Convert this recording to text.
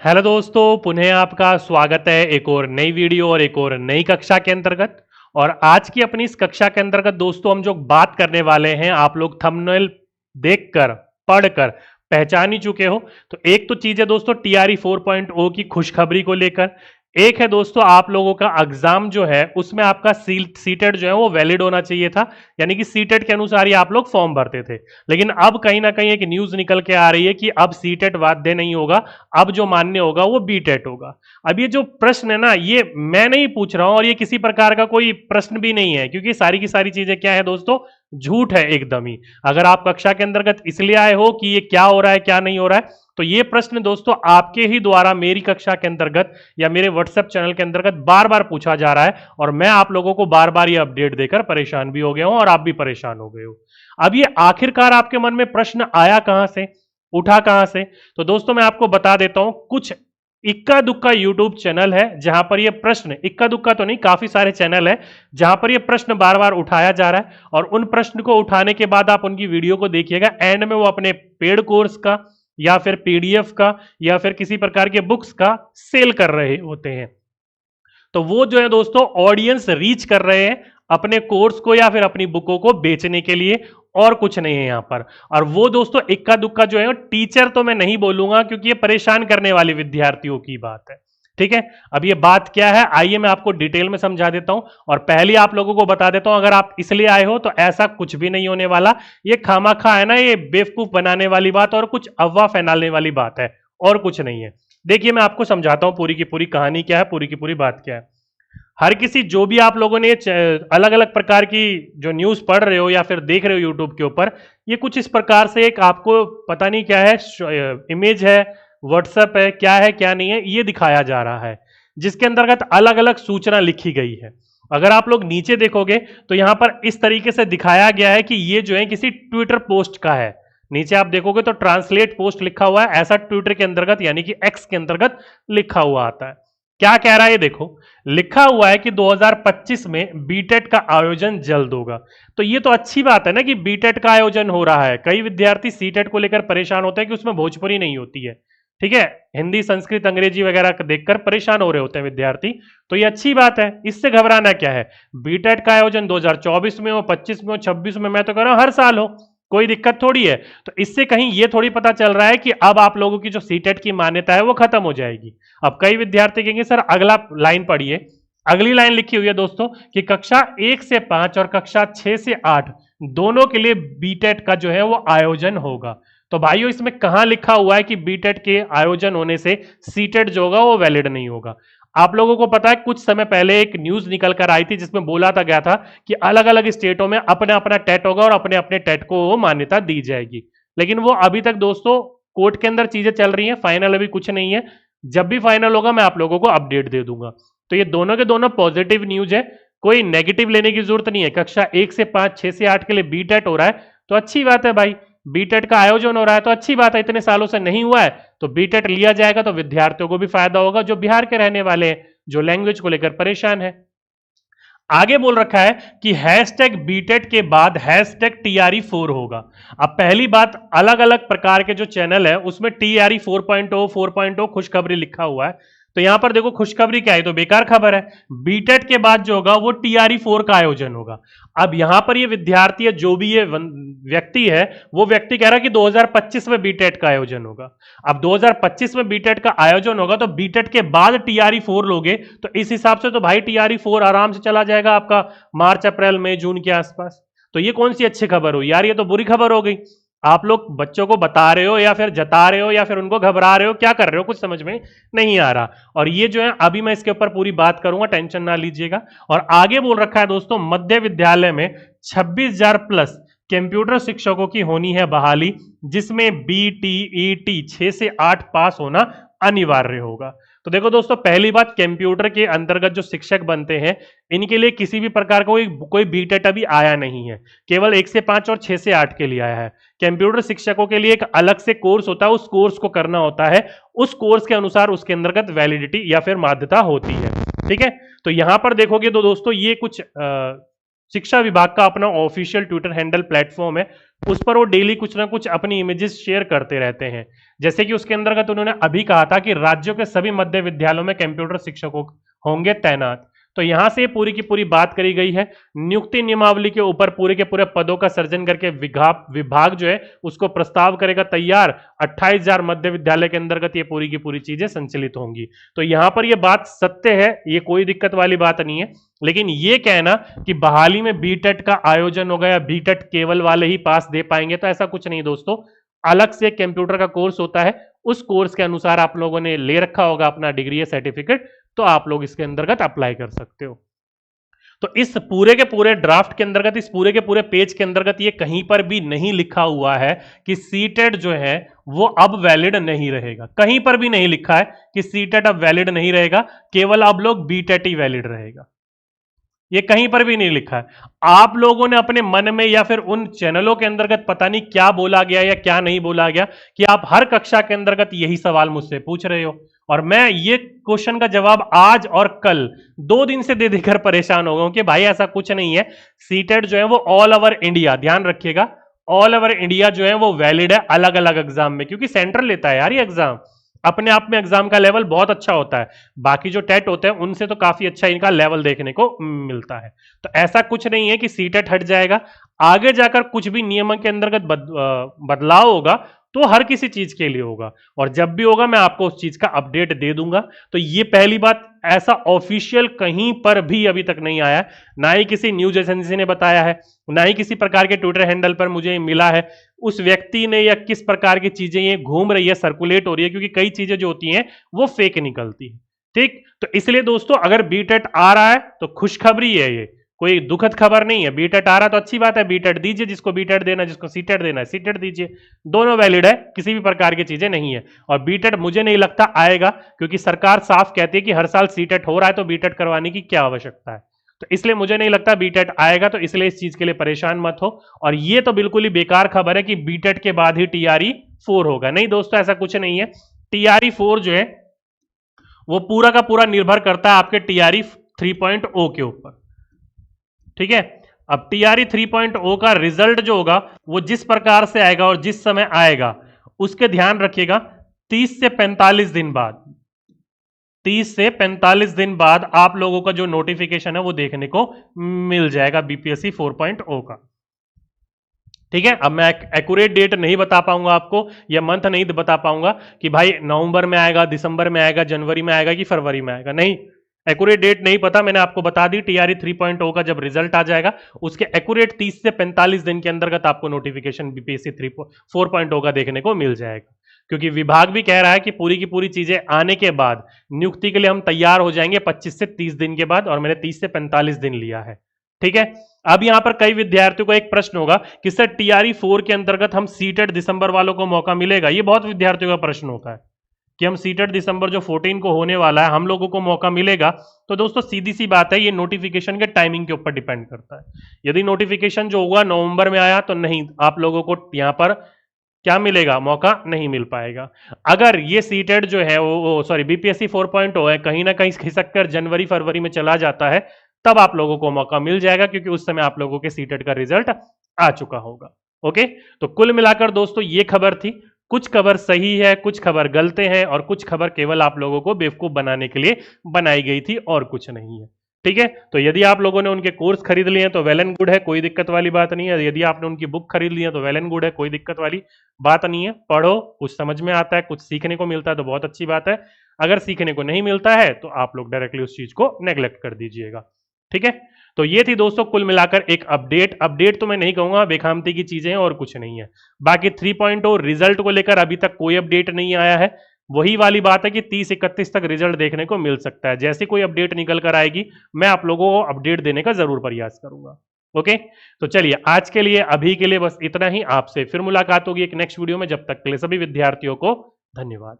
Hello दोस्तों, पुनः आपका स्वागत है एक और नई वीडियो और एक और नई कक्षा के अंतर्गत। और आज की अपनी इस कक्षा के अंतर्गत दोस्तों हम जो बात करने वाले हैं, आप लोग थंबनेल देखकर पढ़कर पहचान ही चुके हो। तो एक तो चीज है दोस्तों टीआरई 4.0 की खुशखबरी को लेकर। एक है दोस्तों आप लोगों का एग्जाम जो है उसमें आपका सीटेट जो है वो वैलिड होना चाहिए था, यानी कि सीटेट के अनुसार ही आप लोग फॉर्म भरते थे। लेकिन अब कहीं ना कहीं एक न्यूज निकल के आ रही है कि अब सीटेट वाध्य नहीं होगा, अब जो मान्य होगा वो बीटेट होगा। अब ये जो प्रश्न है ना, ये मैं नहीं पूछ रहा हूं और ये किसी प्रकार का कोई प्रश्न भी नहीं है, क्योंकि सारी की सारी चीजें क्या है दोस्तों, झूठ है एकदम ही। अगर आप कक्षा के अंतर्गत इसलिए आए हो कि ये क्या हो रहा है क्या नहीं हो रहा है, तो ये प्रश्न दोस्तों आपके ही द्वारा मेरी कक्षा के अंतर्गत या मेरे व्हाट्सएप चैनल के अंतर्गत बार बार पूछा जा रहा है, और मैं आप लोगों को बार बार ये अपडेट देकर परेशान भी हो गया हूं और आप भी परेशान हो गए हो। अब ये आखिरकार आपके मन में प्रश्न आया कहां से, उठा कहां से? तो दोस्तों मैं आपको बता देता हूं, कुछ इक्का दुक्का यूट्यूब चैनल है जहां पर यह प्रश्न, इक्का दुक्का तो नहीं, काफी सारे चैनल है जहां पर यह प्रश्न बार बार उठाया जा रहा है। और उन प्रश्न को उठाने के बाद आप उनकी वीडियो को देखिएगा, एंड में वो अपने पेड कोर्स का या फिर पीडीएफ का या फिर किसी प्रकार के बुक्स का सेल कर रहे होते हैं। तो वो जो है दोस्तों ऑडियंस रीच कर रहे हैं अपने कोर्स को या फिर अपनी बुकों को बेचने के लिए, और कुछ नहीं है यहां पर। और वो दोस्तों इक्का दुक्का जो है, टीचर तो मैं नहीं बोलूंगा क्योंकि ये परेशान करने वाले विद्यार्थियों की बात है। ठीक है, अब ये बात क्या है आइए मैं आपको डिटेल में समझा देता हूं। और पहले आप लोगों को बता देता हूं, अगर आप इसलिए आए हो तो ऐसा कुछ भी नहीं होने वाला। ये खामाखा है ना, ये बेवकूफ बनाने वाली बात और कुछ अफवाह फैलाने वाली बात है, और कुछ नहीं है। देखिए मैं आपको समझाता हूं पूरी की पूरी कहानी क्या है, पूरी की पूरी बात क्या है। हर किसी, जो भी आप लोगों ने अलग अलग प्रकार की जो न्यूज पढ़ रहे हो या फिर देख रहे हो यूट्यूब के ऊपर, ये कुछ इस प्रकार से एक आपको पता नहीं क्या है, इमेज है, व्हाट्सएप है, क्या है क्या नहीं है, ये दिखाया जा रहा है, जिसके अंतर्गत अलग अलग सूचना लिखी गई है। अगर आप लोग नीचे देखोगे तो यहां पर इस तरीके से दिखाया गया है कि ये जो है किसी ट्विटर पोस्ट का है। नीचे आप देखोगे तो ट्रांसलेट पोस्ट लिखा हुआ है, ऐसा ट्विटर के अंतर्गत यानी कि एक्स के अंतर्गत लिखा हुआ आता है। क्या कह रहा है ये देखो, लिखा हुआ है कि 2025 में बीटेट का आयोजन जल्द होगा। तो ये तो अच्छी बात है ना कि बीटेट का आयोजन हो रहा है। कई विद्यार्थी सीटेट को लेकर परेशान होते हैं कि उसमें भोजपुरी नहीं होती है। ठीक है, हिंदी संस्कृत अंग्रेजी वगैरह देखकर परेशान हो रहे होते हैं विद्यार्थी। तो ये अच्छी बात है, इससे घबराना क्या है। बीटेट का आयोजन 2024 में हो, 25 में हो, 26 में, मैं तो कह रहा हूं हर साल हो, कोई दिक्कत थोड़ी है। तो इससे कहीं ये थोड़ी पता चल रहा है कि अब आप लोगों की जो सीटेट की मान्यता है वो खत्म हो जाएगी। अब कई विद्यार्थी कहेंगे सर अगला लाइन पढ़िए। अगली लाइन लिखी हुई है दोस्तों कि कक्षा 1 से 5 और कक्षा 6 से 8 दोनों के लिए बीटेट का जो है वो आयोजन होगा। तो भाइयों इसमें कहां लिखा हुआ है कि बीटेट के आयोजन होने से सीटेट जो होगा वो वैलिड नहीं होगा? आप लोगों को पता है कुछ समय पहले एक न्यूज निकल कर आई थी जिसमें बोला था गया था कि अलग अलग स्टेटों में अपना अपना टेट होगा और अपने अपने टेट को मान्यता दी जाएगी। लेकिन वो अभी तक दोस्तों कोर्ट के अंदर चीजें चल रही हैं, फाइनल अभी कुछ नहीं है। जब भी फाइनल होगा मैं आप लोगों को अपडेट दे दूंगा। तो ये दोनों के दोनों पॉजिटिव न्यूज है, कोई नेगेटिव लेने की जरूरत नहीं है। कक्षा 1 से 5, 6 से 8 के लिए बीटेट हो रहा है तो अच्छी बात है भाई, बीटेट का आयोजन हो रहा है तो अच्छी बात है। इतने सालों से नहीं हुआ है तो बीटेट लिया जाएगा, तो विद्यार्थियों को भी फायदा होगा जो बिहार के रहने वाले हैं, जो लैंग्वेज को लेकर परेशान है। आगे बोल रखा है कि हैशटैग बीटेट के बाद हैशटैग टीआरई 4 होगा। अब पहली बात, अलग अलग प्रकार के जो चैनल है उसमें टीआरई 4.0 4.0 खुशखबरी लिखा हुआ है। तो यहां पर देखो खुशखबरी क्या है, तो बेकार खबर है। बीटेट के बाद जो होगा वो टीआरई 4 का आयोजन होगा। अब यहां पर ये विद्यार्थी है, जो भी ये व्यक्ति है, वो व्यक्ति कह रहा है कि 2025 में बीटेट का आयोजन होगा। अब 2025 में बीटेट का आयोजन होगा तो बीटेट के बाद टीआरई 4 लोगे, तो इस हिसाब से तो भाई टीआरई 4 आराम से चला जाएगा आपका मार्च अप्रैल मई जून के आसपास। तो ये कौन सी अच्छी खबर हुई यार, ये तो बुरी खबर हो गई। आप लोग बच्चों को बता रहे हो या फिर जता रहे हो या फिर उनको घबरा रहे हो, क्या कर रहे हो कुछ समझ में नहीं आ रहा। और ये जो है अभी मैं इसके ऊपर पूरी बात करूंगा, टेंशन ना लीजिएगा। और आगे बोल रखा है दोस्तों, मध्य विद्यालय में 26,000 प्लस कंप्यूटर शिक्षकों की होनी है बहाली, जिसमें बीटीईटी 6 से 8 पास होना अनिवार्य होगा। तो देखो दोस्तों, पहली बात, कंप्यूटर के अंतर्गत जो शिक्षक बनते हैं इनके लिए किसी भी प्रकार का कोई बीटेट अभी आया नहीं है, केवल 1 से 5 और 6 से 8 के लिए आया है। कंप्यूटर शिक्षकों के लिए एक अलग से कोर्स होता है, उस कोर्स को करना होता है, उस कोर्स के अनुसार उसके अंतर्गत वैलिडिटी या फिर मान्यता होती है। ठीक है, तो यहां पर देखोगे तो दोस्तों ये कुछ शिक्षा विभाग का अपना ऑफिशियल ट्विटर हैंडल प्लेटफॉर्म है, उस पर वो डेली कुछ ना कुछ अपनी इमेजेस शेयर करते रहते हैं। जैसे कि उसके अंतर्गत उन्होंने अभी कहा था कि राज्यों के सभी मध्य विद्यालयों में कंप्यूटर शिक्षकों होंगे तैनात। तो यहां से पूरी की पूरी बात करी गई है। नियुक्ति नियमावली के ऊपर पूरे के पूरे पदों का सर्जन करके विभाग जो है उसको प्रस्ताव करेगा तैयार। 28,000 मध्य विद्यालय के अंतर्गत ये पूरी की पूरी चीजें संचालित होंगी। तो यहां पर ये बात सत्य है, ये कोई दिक्कत वाली बात नहीं है। लेकिन ये कहना कि बहाली में बीटेट का आयोजन होगा या बीटेट केवल वाले ही पास दे पाएंगे, तो ऐसा कुछ नहीं दोस्तों। अलग से कंप्यूटर का कोर्स होता है, उस कोर्स के अनुसार आप लोगों ने ले रखा होगा अपना डिग्री या सर्टिफिकेट, तो आप लोग इसके अंतर्गत अप्लाई कर सकते हो। तो इस पूरे के पूरे ड्राफ्ट के अंतर्गत, इस पूरे के पूरे पेज के अंतर्गत ये कहीं पर भी नहीं लिखा हुआ है कि सीटेट जो है वो अब वैलिड नहीं रहेगा। कहीं पर भी नहीं लिखा है कि सीटेट अब वैलिड नहीं रहेगा, केवल अब लोग बीटेट ही वैलिड रहेगा। ये कहीं पर भी नहीं लिखा है। आप लोगों ने अपने मन में या फिर उन चैनलों के अंतर्गत पता नहीं क्या बोला गया या क्या नहीं बोला गया कि आप हर कक्षा के अंतर्गत यही सवाल मुझसे पूछ रहे हो, और मैं ये क्वेश्चन का जवाब आज और कल 2 दिन से दे देकर परेशान हो गया हूं कि भाई ऐसा कुछ नहीं है। सीटेट जो है वो ऑल ओवर इंडिया, ध्यान रखिएगा, ऑल ओवर इंडिया जो है वो वैलिड है अलग अलग एग्जाम में, क्योंकि सेंट्रल लेता है यार ये एग्जाम। अपने आप में एग्जाम का लेवल बहुत अच्छा होता है, बाकी जो टेट होते हैं उनसे तो काफी अच्छा इनका लेवल देखने को मिलता है। तो ऐसा कुछ नहीं है कि सीटेट हट जाएगा। आगे जाकर कुछ भी नियम के अंतर्गत बदलाव होगा तो हर किसी चीज के लिए होगा, और जब भी होगा मैं आपको उस चीज का अपडेट दे दूंगा। तो ये पहली बात, ऐसा ऑफिशियल कहीं पर भी अभी तक नहीं आया, ना ही किसी न्यूज एजेंसी ने बताया है, ना ही किसी प्रकार के ट्विटर हैंडल पर मुझे मिला है उस व्यक्ति ने, या किस प्रकार की चीजें ये घूम रही है, सर्कुलेट हो रही है, क्योंकि कई चीजें जो होती हैं वो फेक निकलती है। ठीक, तो इसलिए दोस्तों अगर बीटेट आ रहा है तो खुशखबरी है, ये कोई दुखद खबर नहीं है। बीटेट आ रहा तो अच्छी बात है, बीटेट दीजिए, जिसको बीटेट देना, जिसको सीटेट देना है सीटेट दीजिए, दोनों वैलिड है, किसी भी प्रकार की चीजें नहीं है। और बीटेट मुझे नहीं लगता आएगा, क्योंकि सरकार साफ कहती है कि हर साल सीटेट हो रहा है तो बीटेट करवाने की क्या आवश्यकता है। तो इसलिए मुझे नहीं लगता बीटेट आएगा, तो इसलिए इस चीज के लिए परेशान मत हो। और ये तो बिल्कुल ही बेकार खबर है कि बीटेट के बाद ही टीआरई 4 होगा। नहीं दोस्तों, ऐसा कुछ नहीं है। टीआरई 4 जो है वो पूरा का पूरा निर्भर करता है आपके टीआरई 3.0 के ऊपर। ठीक है, अब टीआरई 3.0 का रिजल्ट जो होगा वो जिस प्रकार से आएगा और जिस समय आएगा, उसके ध्यान रखिएगा 30 से 45 दिन बाद, 30 से 45 दिन बाद आप लोगों का जो नोटिफिकेशन है वो देखने को मिल जाएगा बीपीएससी 4.0 का। ठीक है, अब मैं एक्यूरेट डेट नहीं बता पाऊंगा आपको, या मंथ नहीं बता पाऊंगा कि भाई नवंबर में आएगा, दिसंबर में आएगा, जनवरी में आएगा कि फरवरी में आएगा, नहीं, एक्यूरेट डेट नहीं पता। मैंने आपको बता दी टीआरई 3.0 का जब रिजल्ट आ जाएगा उसके एक्यूरेट 30 से 45 दिन के अंतर्गत आपको नोटिफिकेशन बीपीएससी 4.0 का देखने को मिल जाएगा। क्योंकि विभाग भी कह रहा है कि पूरी की पूरी चीजें आने के बाद नियुक्ति के लिए हम तैयार हो जाएंगे 25 से 30 दिन के बाद, और मैंने 30 से 45 दिन लिया है। ठीक है, अब यहां पर कई विद्यार्थियों को एक प्रश्न होगा कि सर टीआरई 4 के अंतर्गत हम सीटेट दिसंबर वालों को मौका मिलेगा? ये बहुत विद्यार्थियों का प्रश्न होता है कि हम सीटेट दिसंबर जो 14 को होने वाला है हम लोगों को मौका मिलेगा। तो दोस्तों सीधी सी बात है, ये नोटिफिकेशन के टाइमिंग के ऊपर डिपेंड करता है। यदि नोटिफिकेशन जो होगा नवंबर में आया तो नहीं, आप लोगों को यहां पर क्या मिलेगा, मौका नहीं मिल पाएगा। अगर ये सीटेट जो है वो सॉरी बीपीएससी 4.0 है, कहीं ना कहीं खिसक कर जनवरी फरवरी में चला जाता है, तब आप लोगों को मौका मिल जाएगा, क्योंकि उस समय आप लोगों के सीटेट का रिजल्ट आ चुका होगा। ओके, तो कुल मिलाकर दोस्तों ये खबर थी। कुछ खबर सही है, कुछ खबर गलते हैं, और कुछ खबर केवल आप लोगों को बेवकूफ बनाने के लिए बनाई गई थी, और कुछ नहीं है। ठीक है, तो यदि आप लोगों ने उनके कोर्स खरीद लिए हैं तो वेल एंड गुड है, कोई दिक्कत वाली बात नहीं है। यदि आपने उनकी बुक खरीद ली है तो वेल एंड गुड है, कोई दिक्कत वाली बात नहीं है। पढ़ो, कुछ समझ में आता है, कुछ सीखने को मिलता है तो बहुत अच्छी बात है। अगर सीखने को नहीं मिलता है तो आप लोग डायरेक्टली उस चीज को नेग्लेक्ट कर दीजिएगा। ठीक है, तो ये थी दोस्तों कुल मिलाकर एक अपडेट तो मैं नहीं कहूंगा, बेखामती की चीजें और कुछ नहीं है। बाकी 3.0 रिजल्ट को लेकर अभी तक कोई अपडेट नहीं आया है। वही वाली बात है कि 30-31 तक रिजल्ट देखने को मिल सकता है। जैसे कोई अपडेट निकल कर आएगी मैं आप लोगों को अपडेट देने का जरूर प्रयास करूंगा। ओके, तो चलिए आज के लिए अभी के लिए बस इतना ही। आपसे फिर मुलाकात होगी एक नेक्स्ट वीडियो में। जब तक के लिए सभी विद्यार्थियों को धन्यवाद।